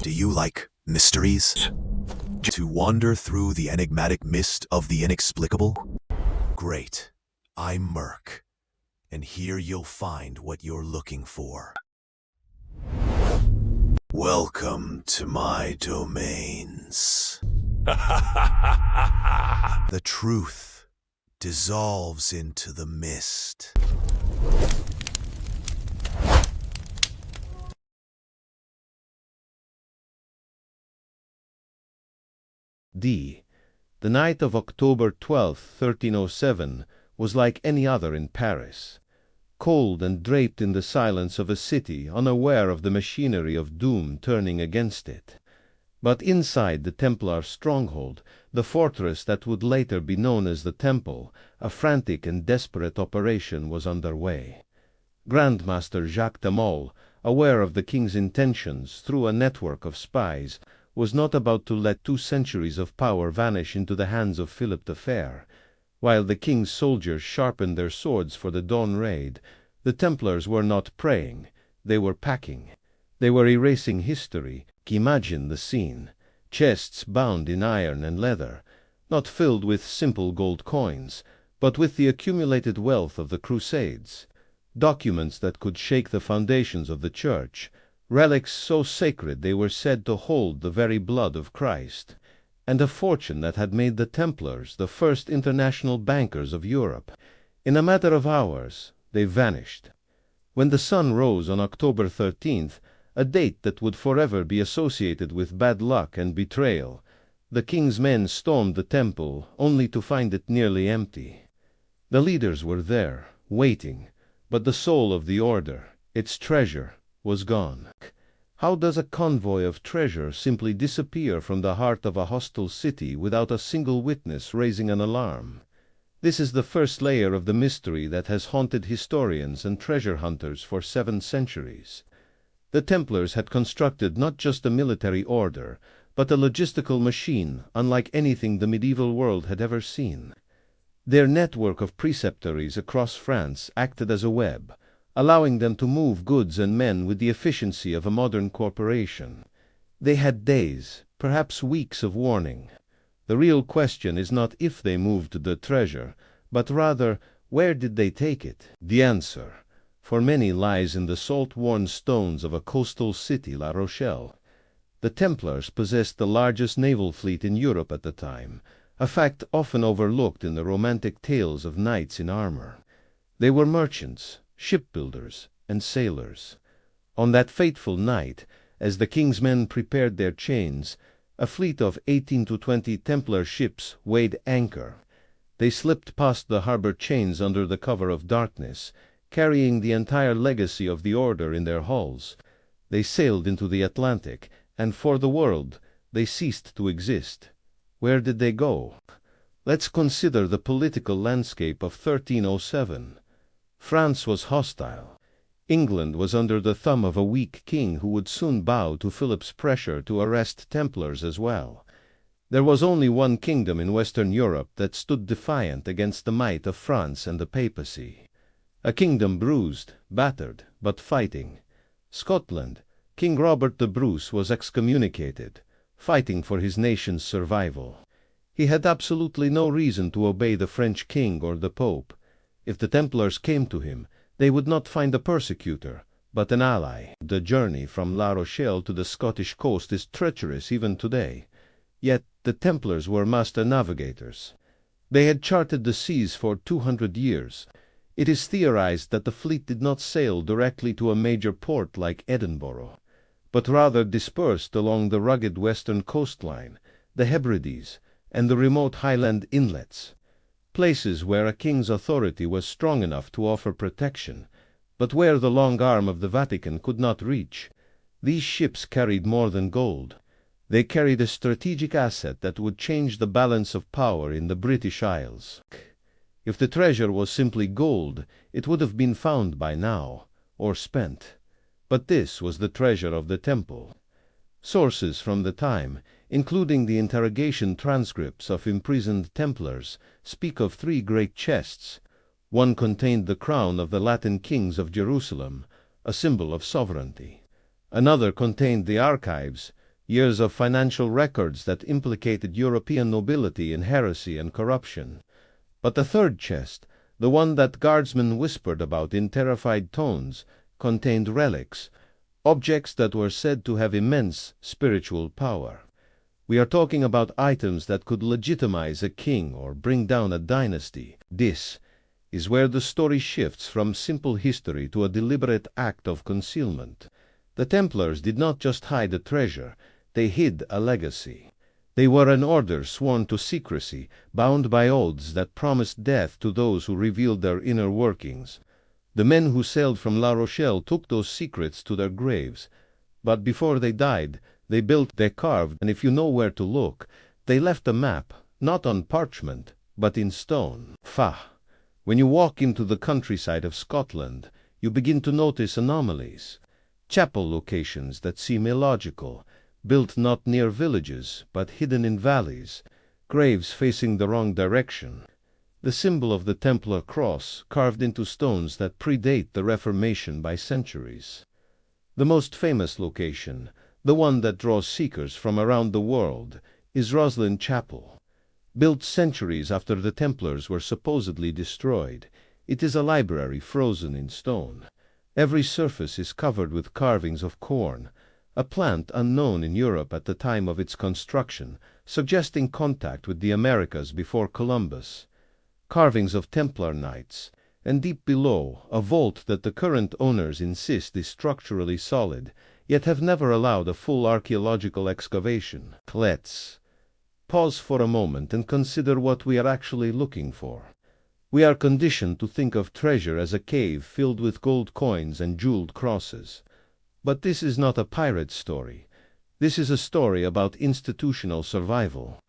Do you like mysteries? To wander through the enigmatic mist of the inexplicable? Great. I'm Merc, and here you'll find what you're looking for. Welcome to my domains. The truth dissolves into the mist. D. The night of October 12, 1307, was like any other in Paris. Cold and draped in the silence of a city unaware of the machinery of doom turning against it. But inside the Templar stronghold, the fortress that would later be known as the Temple, a frantic and desperate operation was underway. Grandmaster Jacques de Molay, aware of the king's intentions through a network of spies, was not about to let 2 centuries of power vanish into the hands of Philippe the Fair. While the king's soldiers sharpened their swords for the dawn raid, the Templars were not praying, they were packing. They were erasing history. Imagine the scene. Chests bound in iron and leather, not filled with simple gold coins, but with the accumulated wealth of the Crusades. Documents that could shake the foundations of the Church, relics so sacred they were said to hold the very blood of Christ, and a fortune that had made the Templars the first international bankers of Europe. In a matter of hours, they vanished. When the sun rose on October 13th, a date that would forever be associated with bad luck and betrayal, the king's men stormed the temple, only to find it nearly empty. The leaders were there, waiting, but the soul of the order, its treasure, was gone. How does a convoy of treasure simply disappear from the heart of a hostile city without a single witness raising an alarm? This is the first layer of the mystery that has haunted historians and treasure hunters for 7 centuries. The Templars had constructed not just a military order, but a logistical machine unlike anything the medieval world had ever seen. Their network of preceptories across France acted as a web, allowing them to move goods and men with the efficiency of a modern corporation. They had days, perhaps weeks of warning. The real question is not if they moved the treasure, but rather, where did they take it? The answer, for many, lies in the salt-worn stones of a coastal city, La Rochelle. The Templars possessed the largest naval fleet in Europe at the time, a fact often overlooked in the romantic tales of knights in armor. They were merchants, shipbuilders, and sailors. On that fateful night, as the king's men prepared their chains, a fleet of 18 to 20 Templar ships weighed anchor. They slipped past the harbor chains under the cover of darkness, carrying the entire legacy of the order in their hulls. They sailed into the Atlantic, and for the world, they ceased to exist. Where did they go? Let's consider the political landscape of 1307. France was hostile. England was under the thumb of a weak king who would soon bow to Philip's pressure to arrest Templars as well. There was only one kingdom in Western Europe that stood defiant against the might of France and the papacy. A kingdom bruised, battered, but fighting. Scotland. King Robert the Bruce was excommunicated, fighting for his nation's survival. He had absolutely no reason to obey the French king or the Pope. If the Templars came to him, they would not find a persecutor, but an ally. The journey from La Rochelle to the Scottish coast is treacherous even today. Yet the Templars were master navigators. They had charted the seas for 200 years. It is theorized that the fleet did not sail directly to a major port like Edinburgh, but rather dispersed along the rugged western coastline, the Hebrides, and the remote highland inlets. Places where a king's authority was strong enough to offer protection, but where the long arm of the Vatican could not reach. These ships carried more than gold. They carried a strategic asset that would change the balance of power in the British Isles. If the treasure was simply gold, it would have been found by now, or spent. But this was the treasure of the temple. Sources from the time, including the interrogation transcripts of imprisoned Templars, speak of 3 great chests. One contained the crown of the Latin kings of Jerusalem, a symbol of sovereignty. Another contained the archives, years of financial records that implicated European nobility in heresy and corruption. But the third chest, the one that guardsmen whispered about in terrified tones, contained relics, objects that were said to have immense spiritual power. We are talking about items that could legitimize a king or bring down a dynasty. This is where the story shifts from simple history to a deliberate act of concealment. The Templars did not just hide a treasure, they hid a legacy. They were an order sworn to secrecy, bound by oaths that promised death to those who revealed their inner workings. The men who sailed from La Rochelle took those secrets to their graves, but before they died, they built, they carved, and if you know where to look, they left a map, not on parchment, but in stone. When you walk into the countryside of Scotland, you begin to notice anomalies. Chapel locations that seem illogical, built not near villages, but hidden in valleys, graves facing the wrong direction. The symbol of the Templar cross carved into stones that predate the Reformation by centuries. The most famous location, the one that draws seekers from around the world, is Rosslyn Chapel. Built centuries after the Templars were supposedly destroyed, it is a library frozen in stone. Every surface is covered with carvings of corn, a plant unknown in Europe at the time of its construction, suggesting contact with the Americas before Columbus. Carvings of Templar knights, and deep below, a vault that the current owners insist is structurally solid, yet have never allowed a full archaeological excavation. Let's pause for a moment and consider what we are actually looking for. We are conditioned to think of treasure as a cave filled with gold coins and jeweled crosses. But this is not a pirate story. This is a story about institutional survival.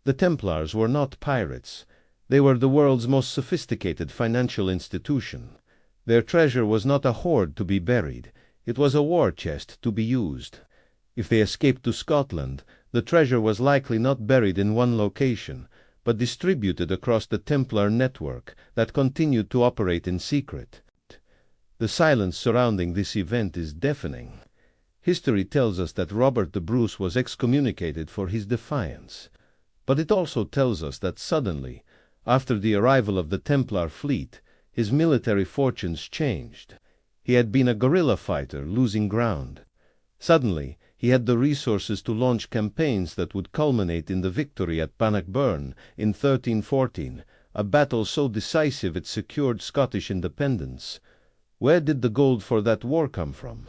The Templars were not pirates. They were the world's most sophisticated financial institution. Their treasure was not a hoard to be buried. It was a war chest to be used. If they escaped to Scotland, the treasure was likely not buried in one location, but distributed across the Templar network that continued to operate in secret. The silence surrounding this event is deafening. History tells us that Robert the Bruce was excommunicated for his defiance. But it also tells us that suddenly, after the arrival of the Templar fleet, his military fortunes changed. He had been a guerrilla fighter, losing ground. Suddenly, he had the resources to launch campaigns that would culminate in the victory at Bannockburn in 1314, a battle so decisive it secured Scottish independence. Where did the gold for that war come from?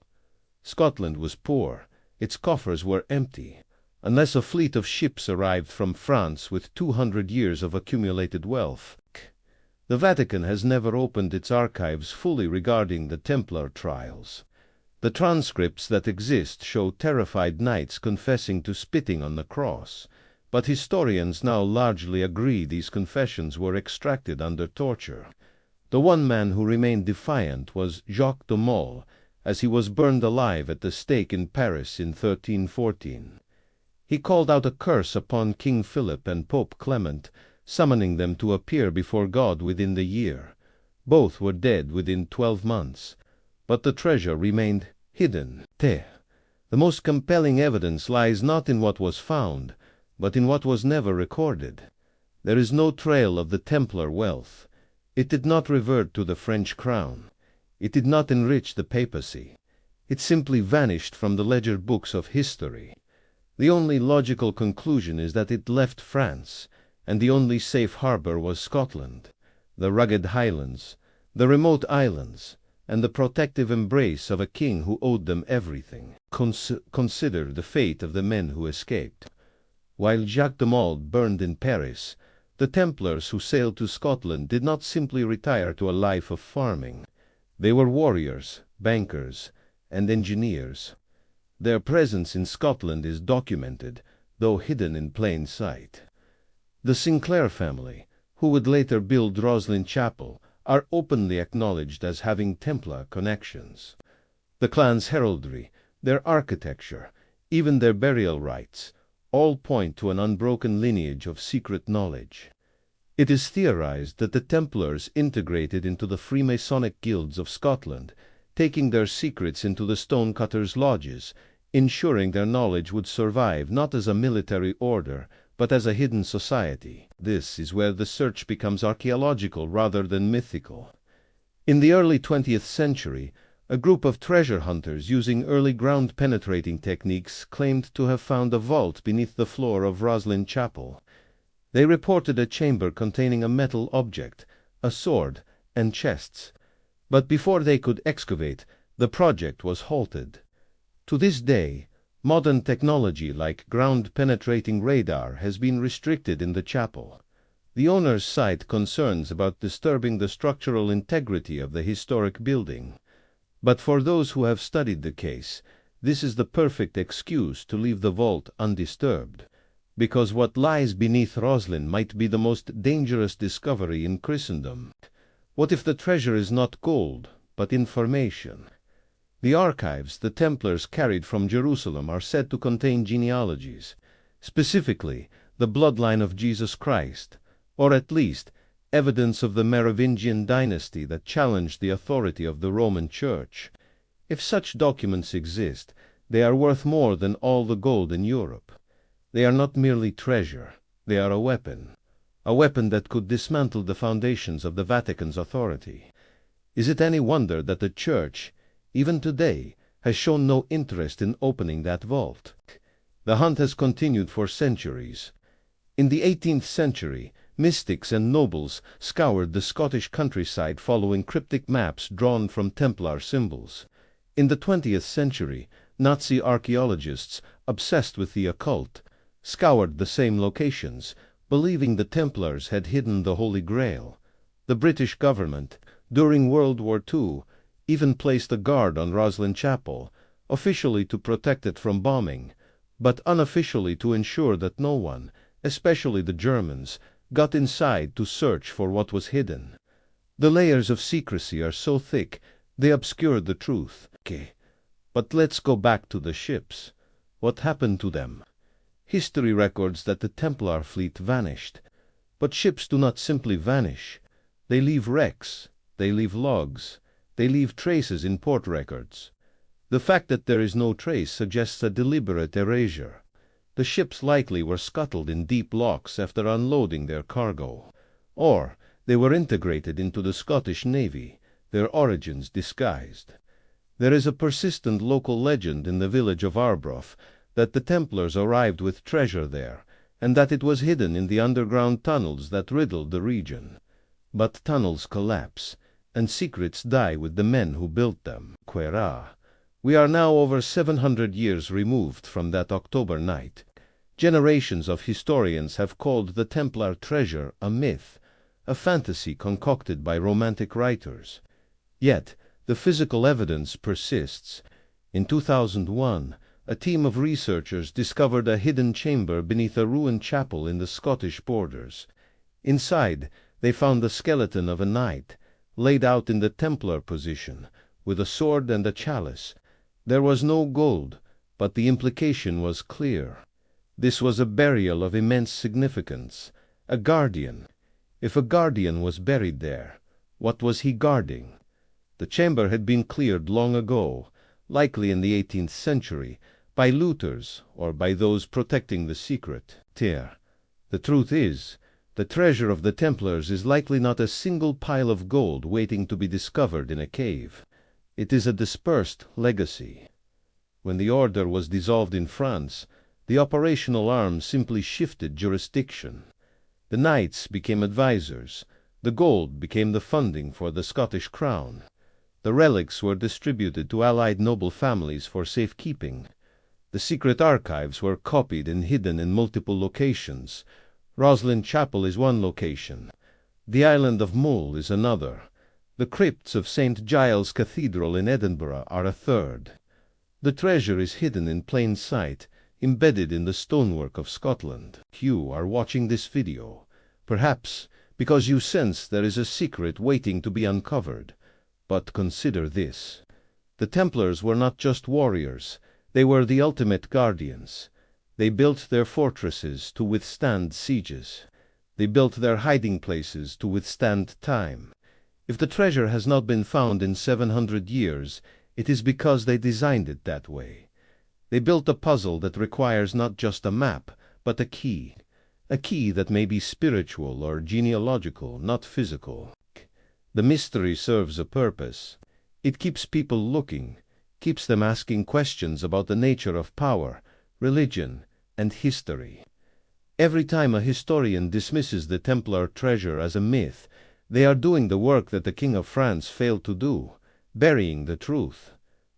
Scotland was poor. Its coffers were empty. Unless a fleet of ships arrived from France with 200 years of accumulated wealth. The Vatican has never opened its archives fully regarding the Templar trials. The transcripts that exist show terrified knights confessing to spitting on the cross, but historians now largely agree these confessions were extracted under torture. The one man who remained defiant was Jacques de Molay, as he was burned alive at the stake in Paris in 1314. He called out a curse upon King Philip and Pope Clement, summoning them to appear before God within the year. Both were dead within 12 months, but the treasure remained hidden. The most compelling evidence lies not in what was found, but in what was never recorded. There is no trail of the Templar wealth. It did not revert to the French crown. It did not enrich the papacy. It simply vanished from the ledger books of history. The only logical conclusion is that it left France, and the only safe harbor was Scotland, the rugged highlands, the remote islands, and the protective embrace of a king who owed them everything. Consider the fate of the men who escaped. While Jacques de Molay burned in Paris, the Templars who sailed to Scotland did not simply retire to a life of farming. They were warriors, bankers, and engineers. Their presence in Scotland is documented, though hidden in plain sight. The Sinclair family, who would later build Rosslyn Chapel, are openly acknowledged as having Templar connections. The clan's heraldry, their architecture, even their burial rites, all point to an unbroken lineage of secret knowledge. It is theorized that the Templars integrated into the Freemasonic guilds of Scotland, taking their secrets into the stonecutters' lodges, ensuring their knowledge would survive not as a military order, but as a hidden society. This is where the search becomes archaeological rather than mythical. In the early 20th century, a group of treasure hunters using early ground-penetrating techniques claimed to have found a vault beneath the floor of Rosslyn Chapel. They reported a chamber containing a metal object, a sword, and chests. But before they could excavate, the project was halted. To this day, modern technology like ground-penetrating radar has been restricted in the chapel. The owners cite concerns about disturbing the structural integrity of the historic building. But for those who have studied the case, this is the perfect excuse to leave the vault undisturbed, because what lies beneath Rosslyn might be the most dangerous discovery in Christendom. What if the treasure is not gold, but information? The archives the Templars carried from Jerusalem are said to contain genealogies, specifically the bloodline of Jesus Christ, or at least evidence of the Merovingian dynasty that challenged the authority of the Roman Church. If such documents exist, they are worth more than all the gold in Europe. They are not merely treasure, they are a weapon that could dismantle the foundations of the Vatican's authority. Is it any wonder that the Church, even today, has shown no interest in opening that vault? The hunt has continued for centuries. In the 18th century, mystics and nobles scoured the Scottish countryside following cryptic maps drawn from Templar symbols. In the 20th century, Nazi archaeologists, obsessed with the occult, scoured the same locations, believing the Templars had hidden the Holy Grail. The British government, during World War II, even placed a guard on Rosslyn Chapel, officially to protect it from bombing, but unofficially to ensure that no one, especially the Germans, got inside to search for what was hidden. The layers of secrecy are so thick, they obscure the truth. But let's go back to the ships. What happened to them? History records that the Templar fleet vanished. But ships do not simply vanish. They leave wrecks, they leave logs, they leave traces in port records. The fact that there is no trace suggests a deliberate erasure. The ships likely were scuttled in deep locks after unloading their cargo. Or they were integrated into the Scottish Navy, their origins disguised. There is a persistent local legend in the village of Arbroath that the Templars arrived with treasure there, and that it was hidden in the underground tunnels that riddled the region. But tunnels collapse, and secrets die with the men who built them. We are now over 700 years removed from that October night. Generations of historians have called the Templar treasure a myth, a fantasy concocted by romantic writers. Yet, the physical evidence persists. In 2001, a team of researchers discovered a hidden chamber beneath a ruined chapel in the Scottish borders. Inside, they found the skeleton of a knight, laid out in the Templar position, with a sword and a chalice. There was no gold, but the implication was clear. This was a burial of immense significance, a guardian. If a guardian was buried there, what was he guarding? The chamber had been cleared long ago, likely in the 18th century, by looters or by those protecting the secret. The truth is, the treasure of the Templars is likely not a single pile of gold waiting to be discovered in a cave. It is a dispersed legacy. When the order was dissolved in France, the operational arm simply shifted jurisdiction. The knights became advisors. The gold became the funding for the Scottish crown. The relics were distributed to allied noble families for safekeeping. The secret archives were copied and hidden in multiple locations. Rosslyn Chapel is one location. The island of Mull is another. The crypts of St. Giles Cathedral in Edinburgh are a third. The treasure is hidden in plain sight, embedded in the stonework of Scotland. You are watching this video, perhaps because you sense there is a secret waiting to be uncovered. But consider this. The Templars were not just warriors, they were the ultimate guardians. They built their fortresses to withstand sieges. They built their hiding places to withstand time. If the treasure has not been found in 700 years, it is because they designed it that way. They built a puzzle that requires not just a map, but a key that may be spiritual or genealogical, not physical. The mystery serves a purpose. It keeps people looking, keeps them asking questions about the nature of power, religion, and history. Every time a historian dismisses the Templar treasure as a myth, they are doing the work that the King of France failed to do, burying the truth.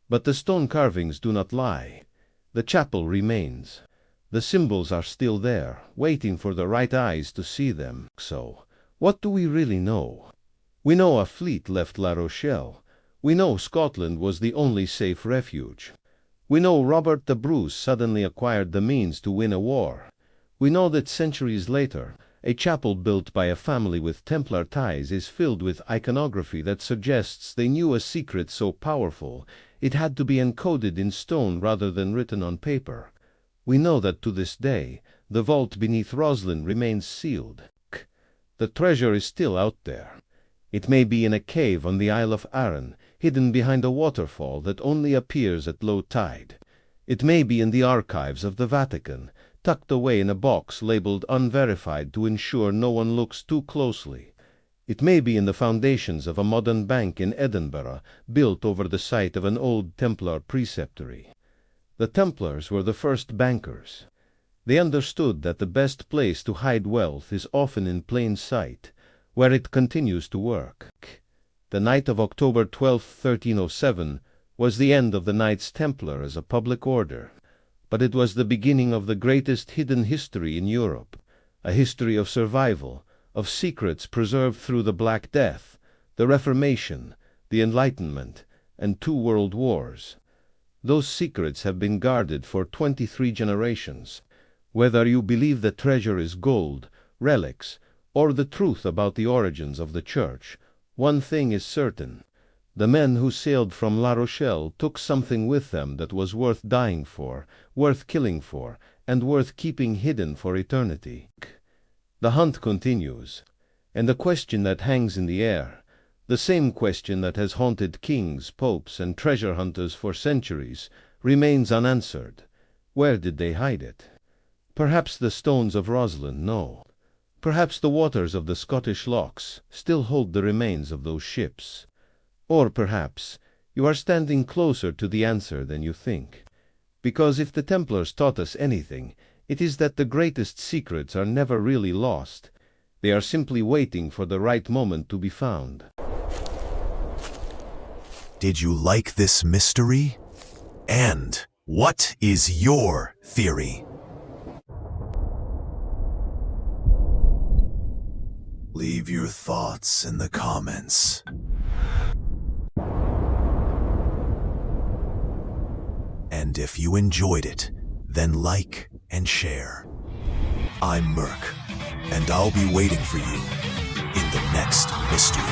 But the stone carvings do not lie. The chapel remains. The symbols are still there, waiting for the right eyes to see them. So, what do we really know? We know a fleet left La Rochelle. We know Scotland was the only safe refuge. We know Robert the Bruce suddenly acquired the means to win a war. We know that centuries later, a chapel built by a family with Templar ties is filled with iconography that suggests they knew a secret so powerful it had to be encoded in stone rather than written on paper. We know that to this day, the vault beneath Rosslyn remains sealed. The treasure is still out there. It may be in a cave on the Isle of Arran, hidden behind a waterfall that only appears at low tide. It may be in the archives of the Vatican, tucked away in a box labeled unverified to ensure no one looks too closely. It may be in the foundations of a modern bank in Edinburgh, built over the site of an old Templar preceptory. The Templars were the first bankers. They understood that the best place to hide wealth is often in plain sight, where it continues to work. The night of October 12, 1307, was the end of the Knights Templar as a public order, but it was the beginning of the greatest hidden history in Europe, a history of survival, of secrets preserved through the Black Death, the Reformation, the Enlightenment, and 2 world wars. Those secrets have been guarded for 23 generations. Whether you believe the treasure is gold, relics, or the truth about the origins of the Church, one thing is certain. The men who sailed from La Rochelle took something with them that was worth dying for, worth killing for, and worth keeping hidden for eternity. The hunt continues, and the question that hangs in the air, the same question that has haunted kings, popes, and treasure hunters for centuries, remains unanswered. Where did they hide it? Perhaps the stones of Rosslyn know. Perhaps the waters of the Scottish lochs still hold the remains of those ships. Or perhaps you are standing closer to the answer than you think. Because if the Templars taught us anything, it is that the greatest secrets are never really lost. They are simply waiting for the right moment to be found. Did you like this mystery? And what is your theory? Leave your thoughts in the comments. And if you enjoyed it, then like and share. I'm Merc, and I'll be waiting for you in the next mystery.